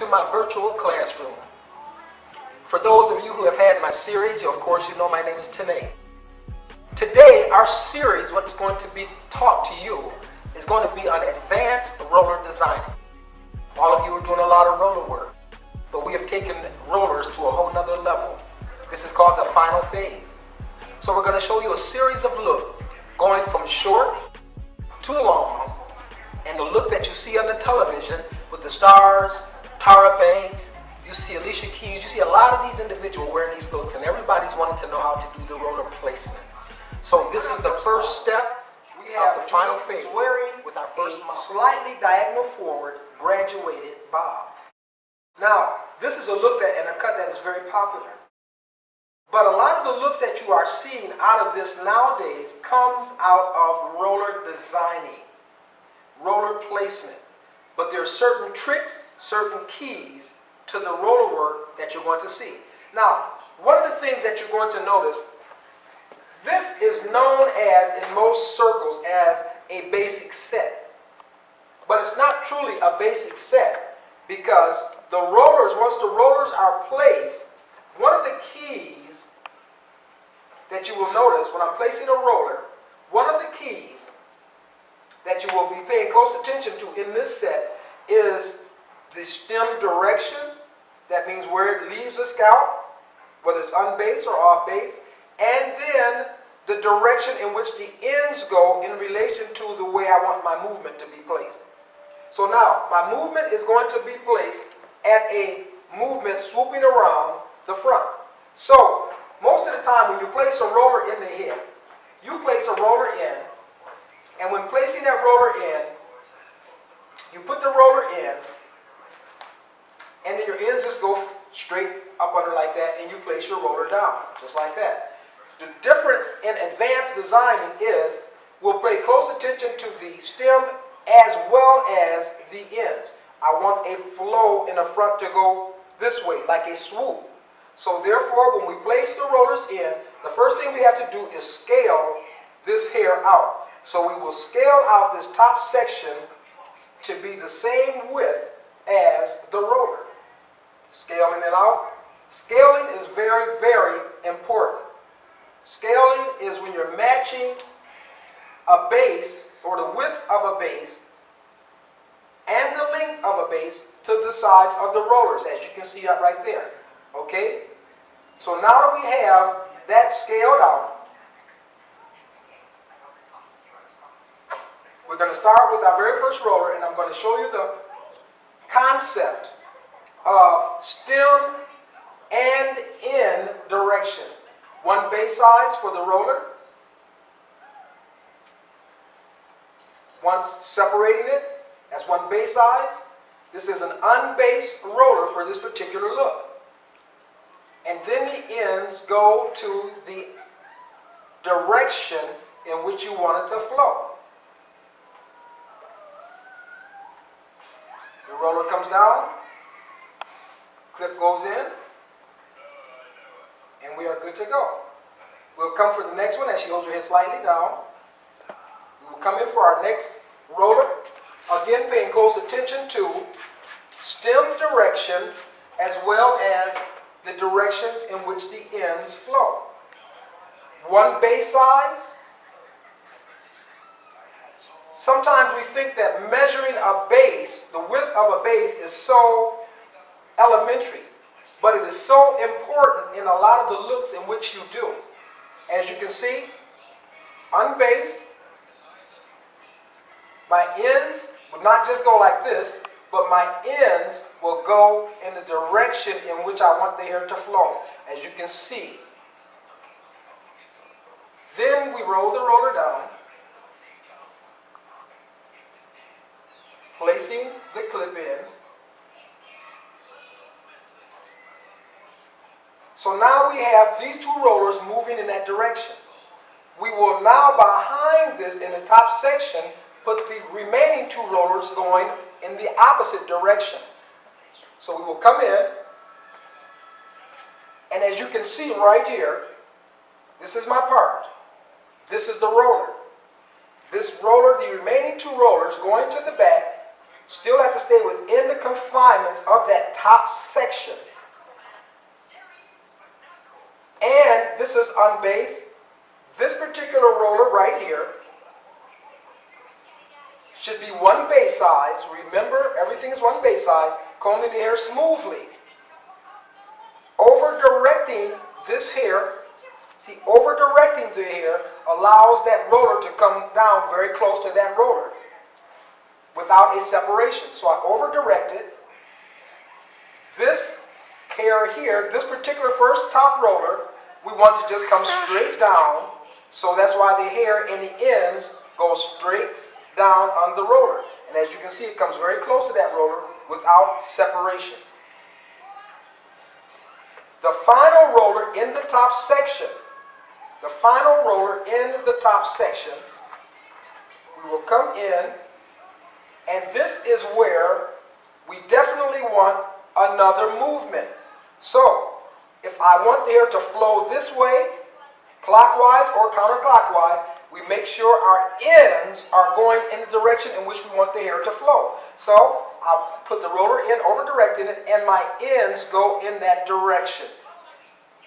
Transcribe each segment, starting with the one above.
to my virtual classroom. For those of you who have had my series, of course you know my name is Tamika. Today our series, what's going to be taught to you, is going to be on advanced roller designing. All of you are doing a lot of roller work, but we have taken rollers to a whole nother level. This is called the final phase. So we're going to show you a series of looks going from short to long, and the look that you see on the television with the stars, Tara Banks, you see Alicia Keys, you see a lot of these individuals wearing these looks, and everybody's wanting to know how to do the roller placement. So this is the first step. We have the final phase wearing with our first slightly diagonal forward graduated bob. Now, this is a look and a cut that is very popular. But a lot of the looks that you are seeing out of this nowadays comes out of roller designing, roller placement. But there are certain tricks, certain keys to the roller work that you're going to see. Now, one of the things that you're going to notice, this is known as, in most circles, as a basic set. But it's not truly a basic set, because the rollers, once the rollers are placed, one of the keys that you will notice when I'm placing a roller, one of the keys that you will be paying close attention to in this set is the stem direction. That means where it leaves the scalp, whether it's on base or off base, and then the direction in which the ends go in relation to the way I want my movement to be placed. So now, my movement is going to be placed at a movement swooping around the front. So, most of the time when you place a roller in the head, you place a roller in, and when placing that roller in, you put the roller in, and then your ends just go straight up under like that, and you place your roller down, just like that. The difference in advanced designing is we'll pay close attention to the stem as well as the ends. I want a flow in the front to go this way, like a swoop. So therefore, when we place the rollers in, the first thing we have to do is scale this hair out. So we will scale out this top section to be the same width as the roller. Scaling it out. Scaling is very, very important. Scaling is when you're matching a base, or the width of a base, and the length of a base to the size of the rollers, as you can see that right there. Okay? So now that we have that scaled out, we're going to start with our very first roller, and I'm going to show you the concept of stem and end direction. One base size for the roller. Once separating it, that's one base size. This is an unbased roller for this particular look. And then the ends go to the direction in which you want it to flow. The roller comes down, clip goes in, and we are good to go. We'll come for the next one as she holds her head slightly down. We will come in for our next roller. Again, paying close attention to stem direction as well as the directions in which the ends flow. One base size. Sometimes we think that measuring a base, the width of a base, is so elementary. But it is so important in a lot of the looks in which you do. As you can see, unbased, my ends will not just go like this, but my ends will go in the direction in which I want the hair to flow, as you can see. Then we roll the roller down, placing the clip in. So now we have these two rollers moving in that direction. We will now, behind this in the top section, put the remaining two rollers going in the opposite direction. So we will come in, and as you can see right here, this is my part. This is the roller. This roller, the remaining two rollers going to the back, Still have to stay within the confinements of that top section. And this is on base. This particular roller right here should be one base size. Remember, everything is one base size. Combing the hair smoothly. Over-directing this hair, see, over-directing the hair allows that roller to come down very close to that roller without a separation. So I over-directed this hair here, this particular first top roller, we want to just come straight down. So that's why the hair in the ends go straight down on the roller. And as you can see, it comes very close to that roller without separation. The final roller in the top section, we will come in, and this is where we definitely want another movement. So, if I want the hair to flow this way, clockwise or counterclockwise, we make sure our ends are going in the direction in which we want the hair to flow. So, I'll put the roller in, over-directing it, and my ends go in that direction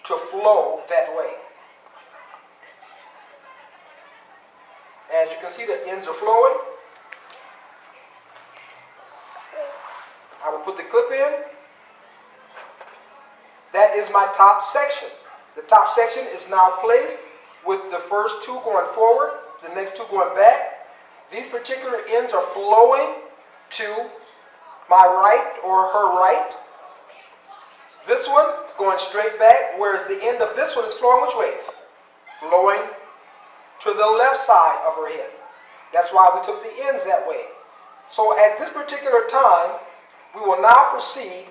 to flow that way. As you can see, the ends are flowing. I will put the clip in. That is my top section. The top section is now placed with the first two going forward, the next two going back. These particular ends are flowing to my right or her right. This one is going straight back, whereas the end of this one is flowing which way? Flowing to the left side of her head. That's why we took the ends that way. So at this particular time, we will now proceed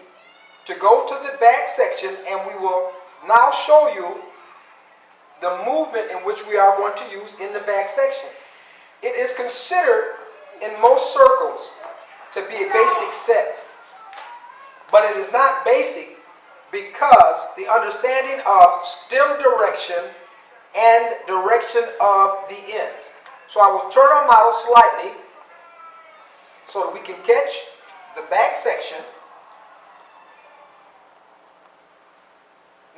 to go to the back section, and we will now show you the movement in which we are going to use in the back section. It is considered in most circles to be a basic set, but it is not basic because the understanding of stem direction and direction of the ends. So I will turn our model slightly so that we can catch the back section.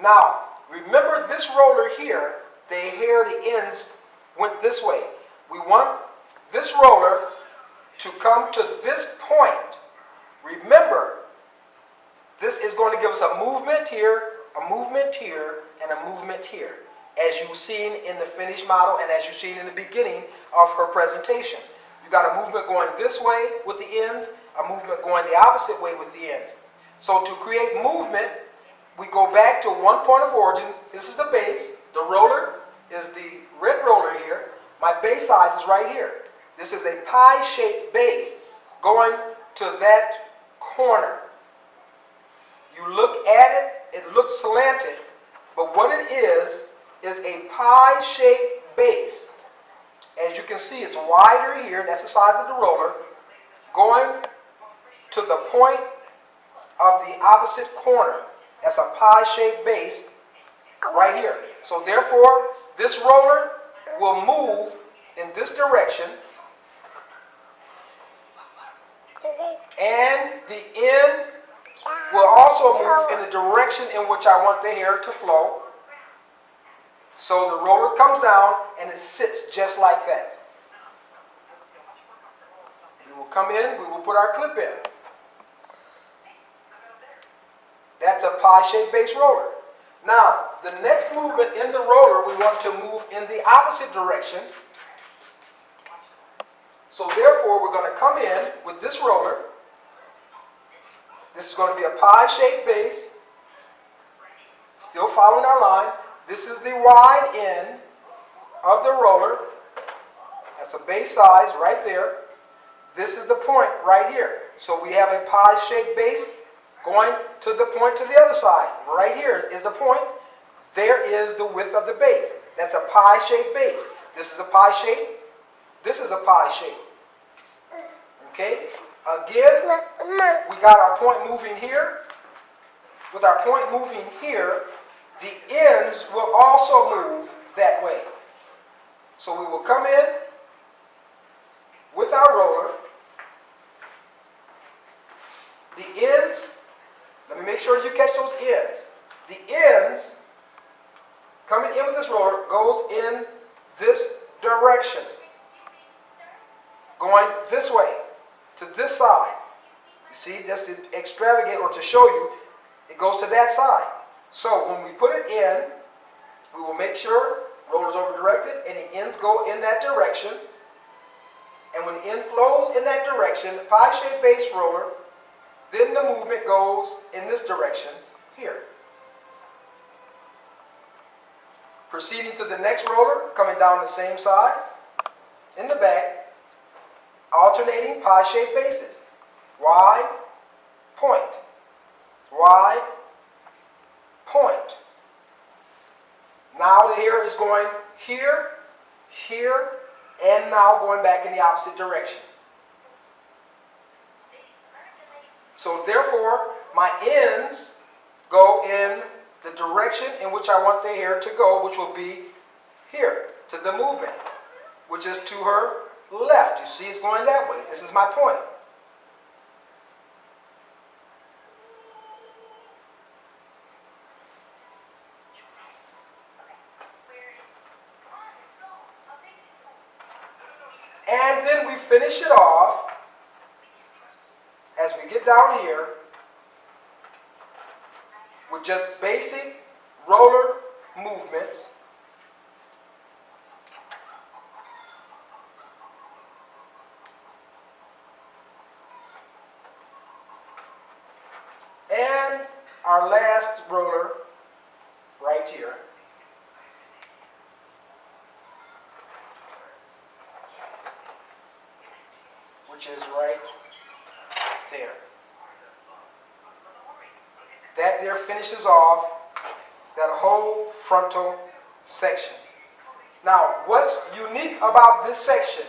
Now, remember this roller here, the hair, the ends went this way. We want this roller to come to this point. Remember, this is going to give us a movement here, and a movement here, as you've seen in the finished model and as you've seen in the beginning of her presentation. You got a movement going this way with the ends, a movement going the opposite way with the ends. So to create movement, we go back to one point of origin. This is the base. The roller is the red roller here. My base size is right here. This is a pie-shaped base going to that corner. You look at it, it looks slanted, but what it is a pie-shaped base. As you can see, it's wider here, that's the size of the roller, going to the point of the opposite corner. That's a pie-shaped base right here. So therefore, this roller will move in this direction, and the end will also move in the direction in which I want the hair to flow. So the roller comes down and it sits just like that. We will come in, we will put our clip in. That's a pie-shaped base roller. Now, the next movement in the roller, we want to move in the opposite direction. So therefore, we're going to come in with this roller. This is going to be a pie-shaped base. Still following our line. This is the wide end of the roller. That's a base size right there. This is the point right here. So we have a pie-shaped base going to the point to the other side. Right here is the point. There is the width of the base. That's a pie-shaped base. This is a pie shape. This is a pie shape. Okay? Again, we got our point moving here. With our point moving here, the ends will also move that way. So we will come in with our roller, The ends, let me make sure you catch those ends. The ends coming in with this roller goes in this direction. Going this way, to this side. You see, just to extravagate or to show you, it goes to that side. So when we put it in, we will make sure roller's over directed and the ends go in that direction. And when the end flows in that direction, the pie-shaped base roller, then the movement goes in this direction here. Proceeding to the next roller, coming down the same side, in the back, alternating pie-shaped bases. Wide, point, wide, point. Now the hair is going here, here, and now going back in the opposite direction. So therefore, my ends go in the direction in which I want the hair to go, which will be here, to the movement, which is to her left. You see it's going that way. This is my point. And then we finish it off as we get down here with just basic roller movements. And our last roller right here. Which is right there. That there finishes off that whole frontal section. Now, what's unique about this section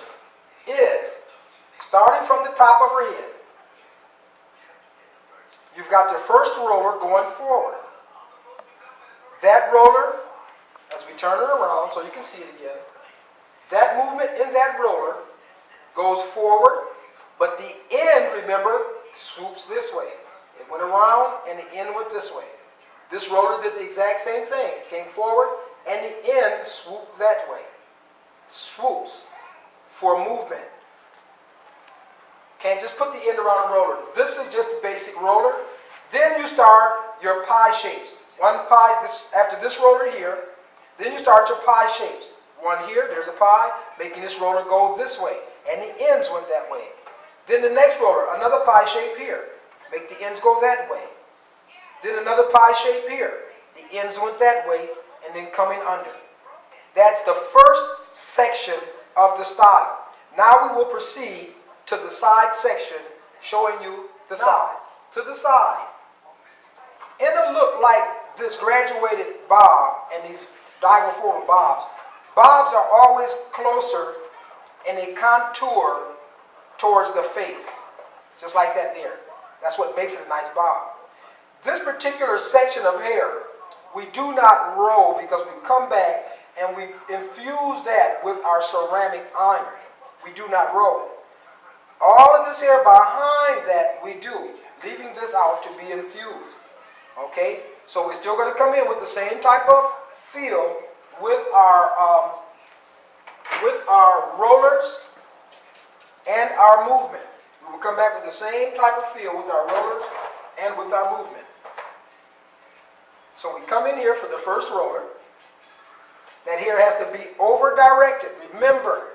is, starting from the top of her head, you've got the first roller going forward. That roller, as we turn her around so you can see it again, that movement in that roller goes forward, but the end, remember, swoops this way. It went around and the end went this way. This roller did the exact same thing. Came forward and the end swooped that way. Swoops for movement. Can't just put the end around a roller. This is just a basic roller. Then you start your pie shapes. One pie, after this roller here, then you start your pie shapes. One here, there's a pie, making this roller go this way. And the ends went that way. Then the next roller, another pie shape here. Make the ends go that way. Then another pie shape here. The ends went that way and then coming under. That's the first section of the style. Now we will proceed to the side section, showing you the sides. To the side. In a look like this graduated bob and these diagonal forward bobs, bobs are always closer and they contour towards the face. Just like that there. That's what makes it a nice bob. This particular section of hair, we do not roll because we come back and we infuse that with our ceramic iron. We do not roll. All of this hair behind that we do, leaving this out to be infused. Okay? So we're still going to come in with the same type of feel with our rollers and our movement. We will come back with the same type of feel with our rollers and with our movement. So we come in here for the first roller. That hair has to be over-directed, remember,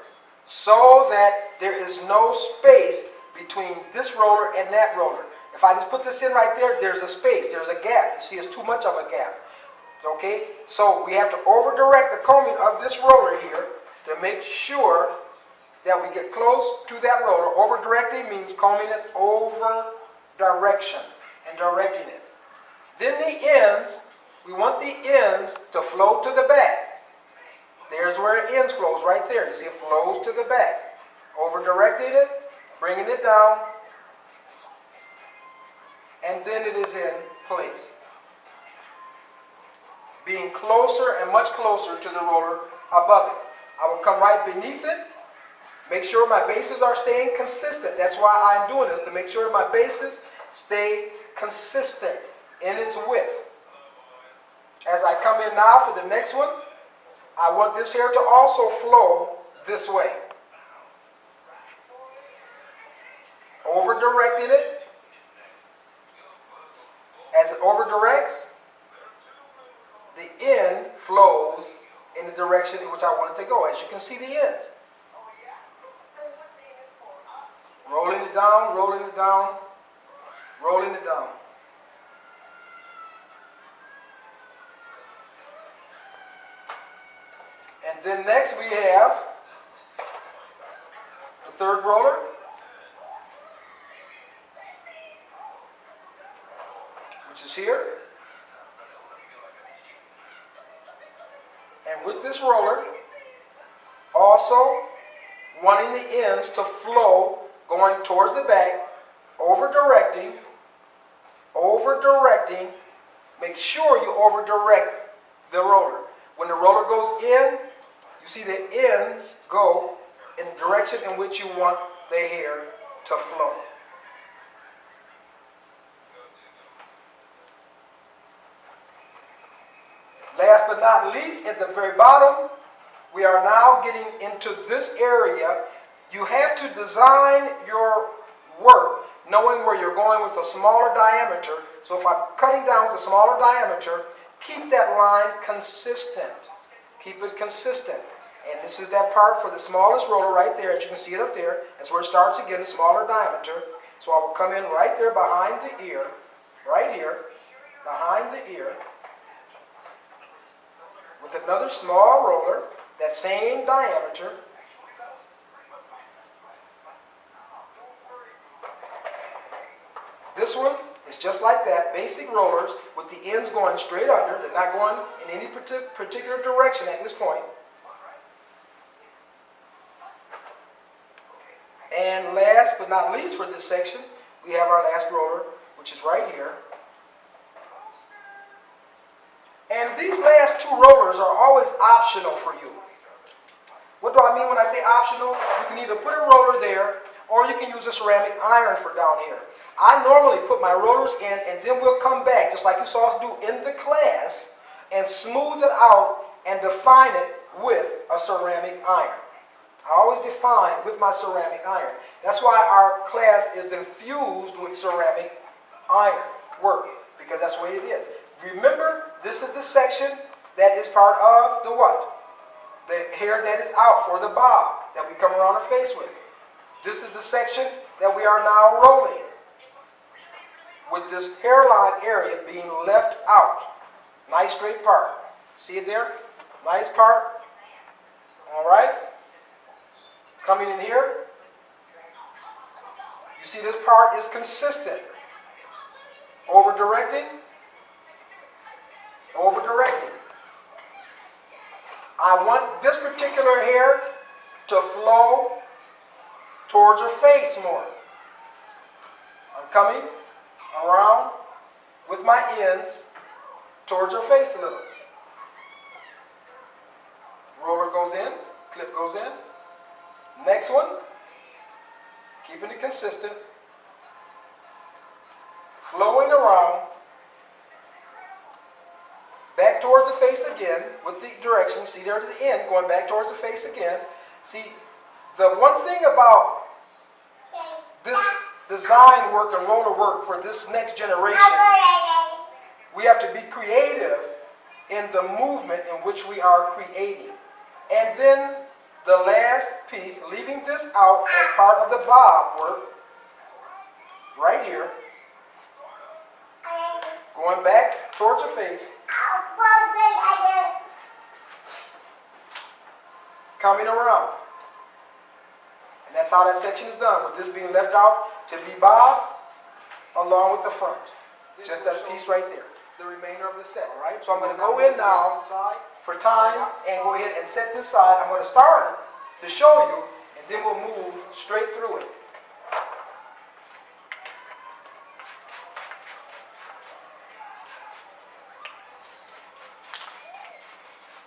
so that there is no space between this roller and that roller. If I just put this in right there, there's a space, there's a gap. You see, it's too much of a gap. Okay? So we have to over-direct the combing of this roller here to make sure that we get close to that roller. Over-directing means combing it over direction and directing it. Then the ends, we want the ends to flow to the back. There's where it ends flows, right there. You see it flows to the back. Over-directing it, bringing it down, and then it is in place. Being closer and much closer to the roller above it. I will come right beneath it. Make sure my bases are staying consistent. That's why I'm doing this, to make sure my bases stay consistent in its width. As I come in now for the next one, I want this hair to also flow this way. Over directing it. As it over directs, the end flows in the direction in which I want it to go. As you can see the ends. Rolling it down, rolling it down, rolling it down. And then next we have the third roller. Which is here. And with this roller, also wanting the ends to flow going towards the back, over directing, make sure you over direct the roller. When the roller goes in, you see the ends go in the direction in which you want the hair to flow. Last but not least, at the very bottom, we are now getting into this area. You have to design your work knowing where you're going with a smaller diameter. So if I'm cutting down with a smaller diameter, keep that line consistent. Keep it consistent. And this is that part for the smallest roller right there. As you can see it up there. That's where it starts again, the smaller diameter. So I will come in right there behind the ear, right here, behind the ear, with another small roller, that same diameter. This one is just like that, basic rollers with the ends going straight under. They're not going in any particular direction at this point. And last but not least for this section, we have our last roller, which is right here. And these last two rollers are always optional for you. What do I mean when I say optional? You can either put a roller there, or you can use a ceramic iron for down here. I normally put my rollers in, and then we'll come back, just like you saw us do in the class, and smooth it out and define it with a ceramic iron. I always define with my ceramic iron. That's why our class is infused with ceramic iron work, because that's the way it is. Remember, this is the section that is part of the what? The hair that is out for the bob that we come around our face with. This is the section that we are now rolling, with this hairline area being left out. Nice straight part. See it there? Nice part. All right. Coming in here, you see this part is consistent. Over directing. Over directing. I want this particular hair to flow towards her face more. I'm coming around with my ends towards her face a little. Roller goes in, clip goes in. Next one, keeping it consistent, flowing around, back towards the face again with the direction. See there to the end, going back towards the face again. See, the one thing about this design work and roller work for this next generation, we have to be creative in the movement in which we are creating. And then the last piece, leaving this out as part of the bob work, right here, going back towards your face, coming around. And that's how that section is done, with this being left out to be bob along with the front. Just that piece right there. The remainder of the set, all right? So I'm going to go in now for time and go ahead and set this side. I'm going to start it to show you, and then we'll move straight through it.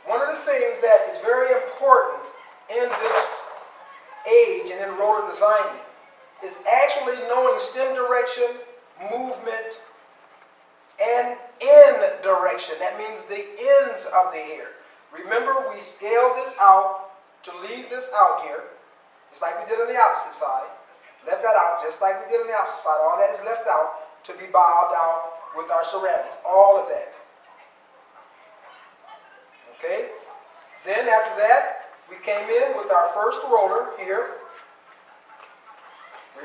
One of the things that is very important in this age and in roller designing is actually knowing stem direction, movement, and in direction. That means the ends of the hair. Remember, we scaled this out to leave this out here, just like we did on the opposite side. Left that out, just like we did on the opposite side. All that is left out to be bobbed out with our ceramics. All of that. Okay? Then after that, we came in with our first roller here.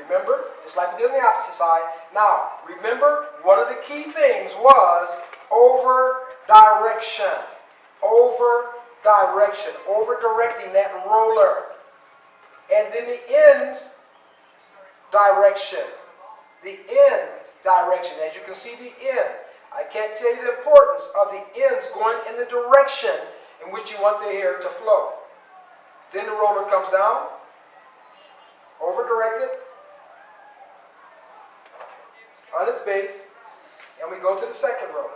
Remember, just like we did on the opposite side. Now, remember, one of the key things was over direction. Over direction. Over directing that roller. And then the ends direction. The ends direction. As you can see, the ends. I can't tell you the importance of the ends going in the direction in which you want the hair to flow. Then the roller comes down, over directed, on its base, and we go to the second roller,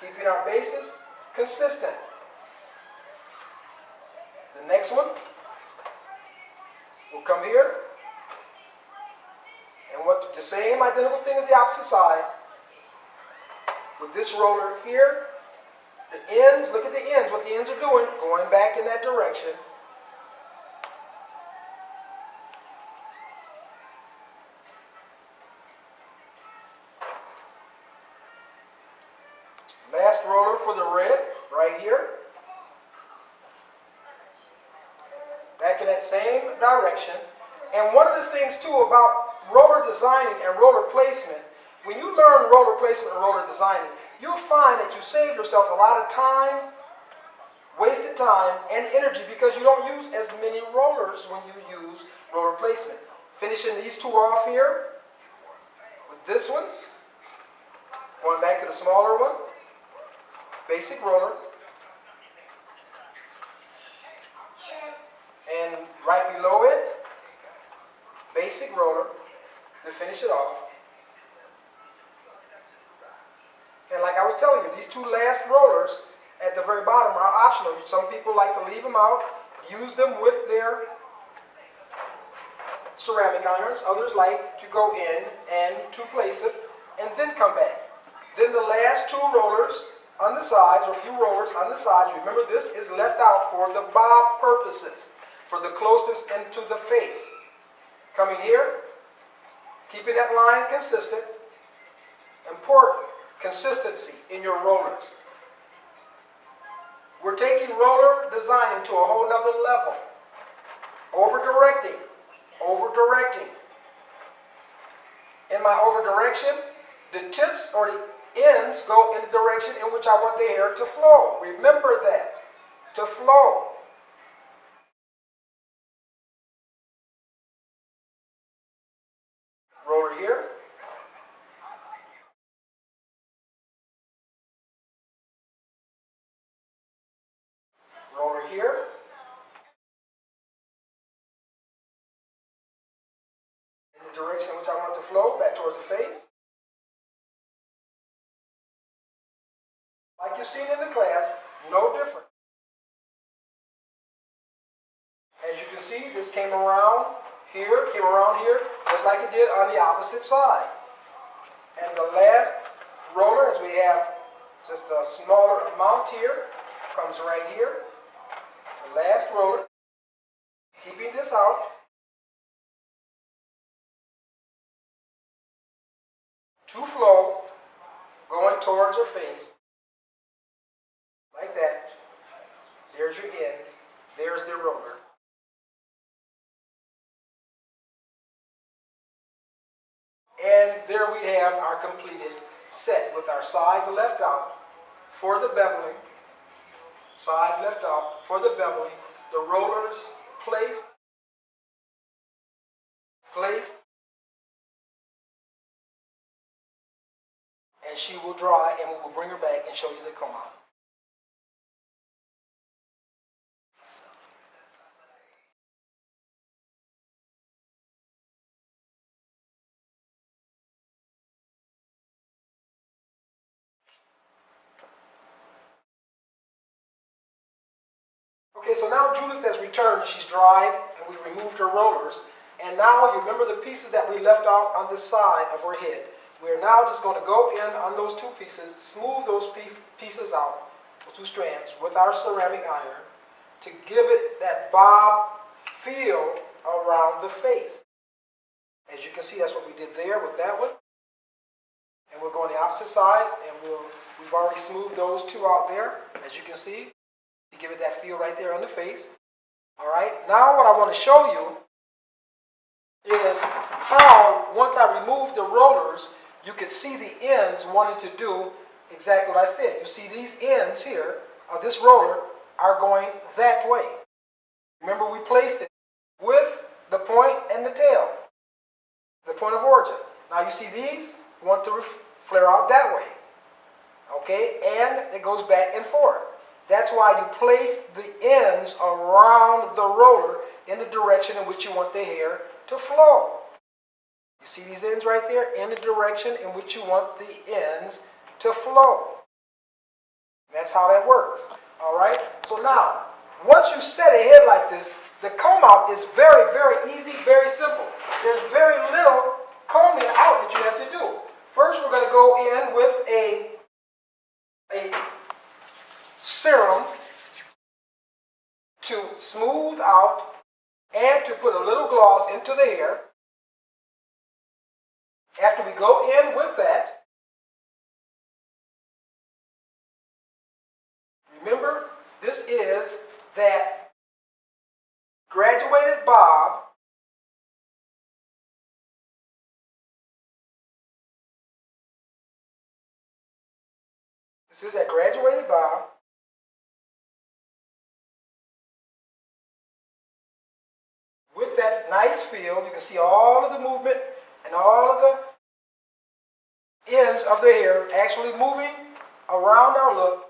keeping our bases consistent. The next one will come here, and what the same identical thing as the opposite side. With this roller here, the ends, look at the ends, what the ends are doing, going back in that direction. Last roller for the red, right here. Back in that same direction. And one of the things too about roller designing and roller placement, when you learn roller placement and roller designing, you'll find that you save yourself a lot of time, wasted time, and energy because you don't use as many rollers when you use roller placement. Finishing these two off here with this one. Going back to the smaller one. Basic roller. And right below it, basic roller to finish it off. And like I was telling you, these two last rollers at the very bottom are optional. Some people like to leave them out, use them with their ceramic irons. Others like to go in and to place it and then come back. Then the last two rollers on the sides, or a few rollers on the sides, remember this is left out for the bob purposes, for the closest into the face. Coming here, keeping that line consistent. Important. Consistency in your rollers. We're taking roller designing to a whole nother level. Over-directing. Over-directing. In my over-direction, the tips or the ends go in the direction in which I want the hair to flow. Remember that. To flow. Roller here. Roller here. In the direction in which I want it to flow, back towards the face. Like you've seen in the class, no different. As you can see, this came around here, just like it did on the opposite side. And the last roller, as we have just a smaller amount here, comes right here. The last roller, keeping this out. To flow, going towards your face. Like that. There's your end. There's the roller. And there we have our completed set with our sides left out for the beveling. Sides left out for the beveling. The rollers placed. And she will dry, and we will bring her back and show you the come out. Okay, so now Judith has returned. She's dried, and we removed her rollers. And now you remember the pieces that we left out on the side of her head. We're now just going to go in on those two pieces, smooth those pieces out, those two strands, with our ceramic iron to give it that bob feel around the face. As you can see, that's what we did there with that one. And we'll go on the opposite side, and we've already smoothed those two out there, as you can see, to give it that feel right there on the face. All right, now what I want to show you is how, once I remove the rollers, you can see the ends wanting to do exactly what I said. You see these ends here of this roller are going that way. Remember, we placed it with the point and the tail, the point of origin. Now you see these want to flare out that way, okay, and it goes back and forth. That's why you place the ends around the roller in the direction in which you want the hair to flow. You see these ends right there in the direction in which you want the ends to flow. That's how that works. All right, so now once you set a head like this, the comb out is very, very easy, very simple. There's very little combing out that you have to do. First, we're going to go in with a serum to smooth out and to put a little gloss into the hair. After we go in with that, remember, this is that graduated bob with that nice feel. You can see all of the movement and all of the ends of the hair actually moving around our look.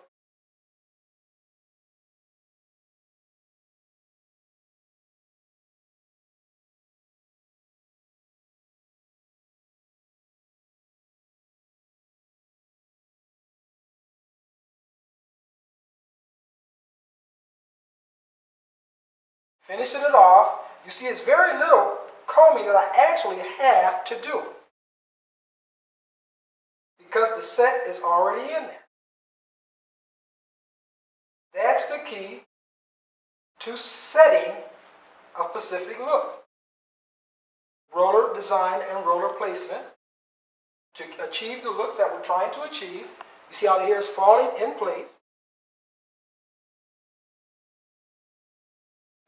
Finishing it off, you see it's very little combing that I actually have to do because the set is already in there. That's the key to setting a specific look. Roller design and roller placement to achieve the looks that we're trying to achieve. You see how the hair is falling in place.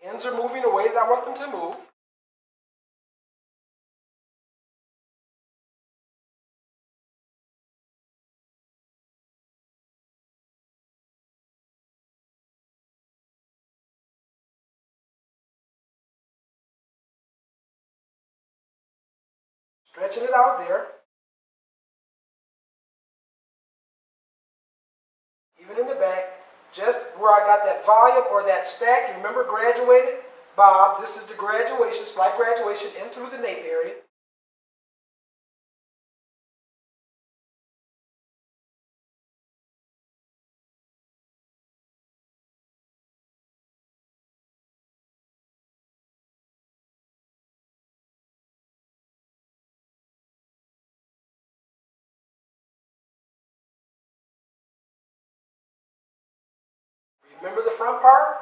Ends are moving the way that I want them to move. Stretching it out there. Even in the back, just where I got that volume or that stack, you remember graduated bob, this is the graduation, slight graduation in through the nape area. Remember the front part?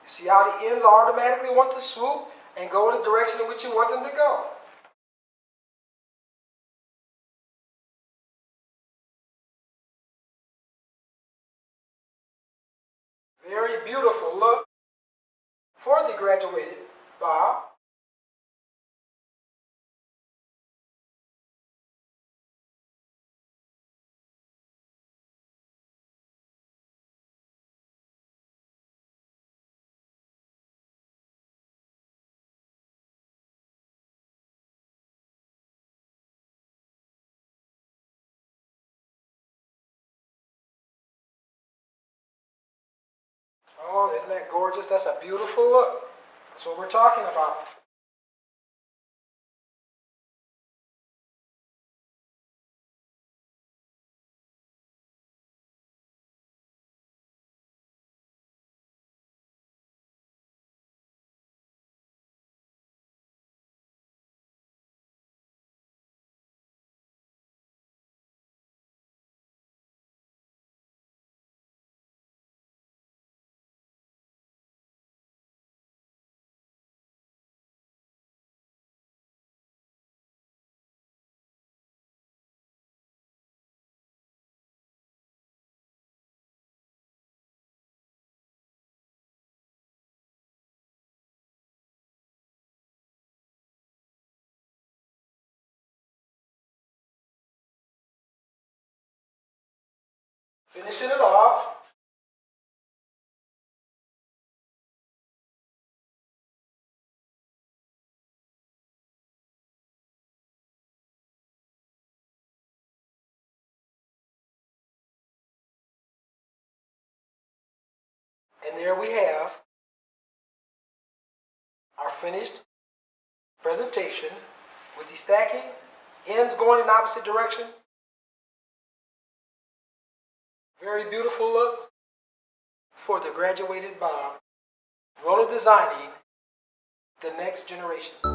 You see how the ends automatically want to swoop and go in the direction in which you want them to go. Very beautiful look for the graduated bob. Oh, isn't that gorgeous? That's a beautiful look. That's what we're talking about. Finishing it off. And there we have our finished presentation with the stacking, ends going in opposite directions. Very beautiful look for the graduated Bob. Roller designing the next generation.